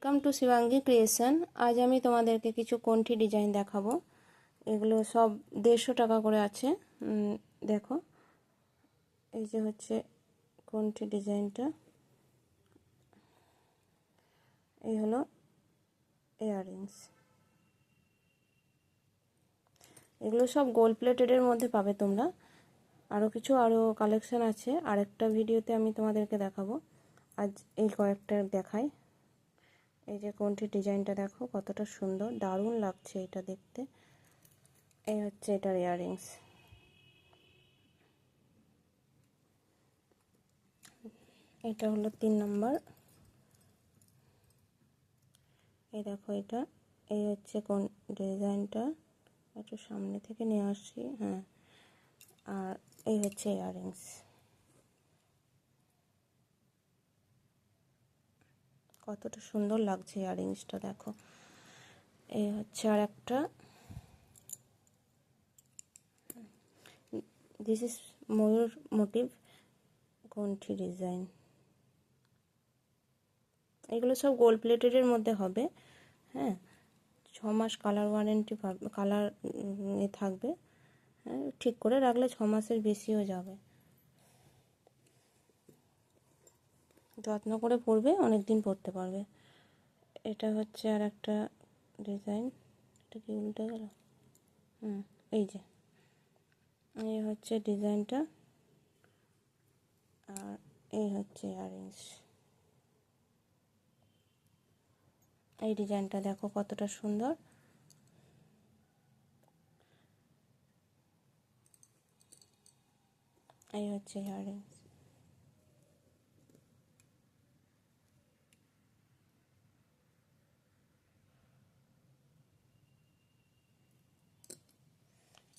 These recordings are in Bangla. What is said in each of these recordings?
Welcome to Shivangi creation. আজ আমি তোমাদেরকে কিছু কণ্ঠি ডিজাইন দেখাবো। এগুলো সব 150 টাকা করে আছে। দেখো, এই যে হচ্ছে কণ্ঠি ডিজাইনটা, এই হলো ইয়াররিংস। এগুলো সব গোল্ড প্লেটেডের মধ্যে পাবে তোমরা। আরও কালেকশন আছে, আরেকটা ভিডিওতে আমি তোমাদেরকে দেখাবো। আজ এই কয়েকটা দেখাই। এই যে কণ্ঠি ডিজাইনটা দেখো কতটা সুন্দর, দারুণ লাগছে এটা দেখতে। এই হচ্ছে এটার ইয়াররিংস। এটা হলো 3 নম্বর। এই দেখো এটা, এই হচ্ছে কোন ডিজাইনটা, একটু সামনে থেকে নিয়ে আসছি। হ্যাঁ, আর এই হচ্ছে ইয়াররিংস। কতটা সুন্দর লাগছে ইয়াররিংসটা দেখো। এই হচ্ছে আর একটা, দিস ইজ ময়ূর মোটিভ কণ্ঠি ডিজাইন। এগুলো সব গোল্ড প্লেটেডের মধ্যে হবে। হ্যাঁ, 6 মাস কালার ওয়ারেন্টি পাবে, কালার থাকবে। হ্যাঁ, ঠিক করে রাখলে 6 মাসের বেশিও যাবে। যত্ন করে পরবে, অনেক দিন পরতে পারবে। এটা হচ্ছে আর একটা ডিজাইন। এটা কি উল্টে গেল? এই যে এই হচ্ছে ডিজাইনটা, আর এই হচ্ছে ইয়াররিংস। এই ডিজাইনটা দেখো কতটা সুন্দর। এই হচ্ছে ইয়াররিংস।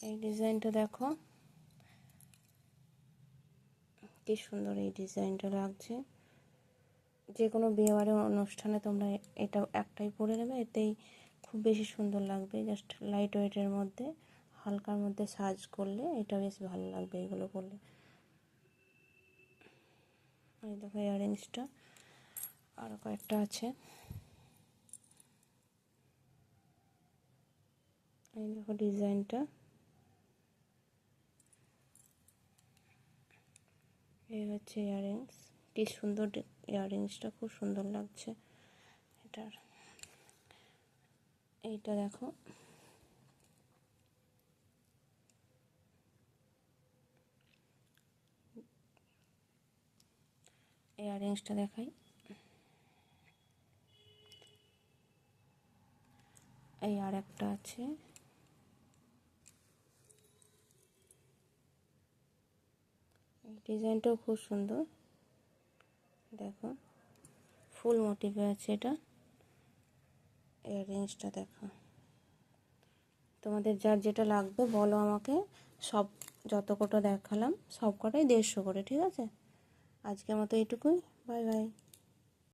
এই ডিজাইনটা দেখো কি সুন্দর, এই ডিজাইনটা লাগছে। যে কোনো বিয়েবাড়ির অনুষ্ঠানে তোমরা এটা একটাই পরে নেবে, এতেই খুব বেশি সুন্দর লাগবে। জাস্ট লাইট ওয়েটের মধ্যে, হালকার মধ্যে সাজ করলে এটা বেশ ভালো লাগবে এগুলো পরলে। এই দেখো ইয়াররিংসটা, আরও কয়েকটা আছে। এই দেখো ডিজাইনটা, এই হচ্ছে ইয়াররিংস। কি সুন্দর ইয়াররিংসটা, খুব সুন্দর লাগছে এটার। এইটা দেখো, ইয়াররিংসটা দেখাই। এই আর একটা আছে, এই ডিজাইনটাও খুব সুন্দর। দেখো ফুল মোটিভে আছে এটা। ইয়াররিংসটা দেখো, তোমাদের যার যেটা লাগবে বলো আমাকে। সব যত কটা দেখালাম সব কটাই 150 করে, ঠিক আছে? আজকের মতো এইটুকুই। Bye bye.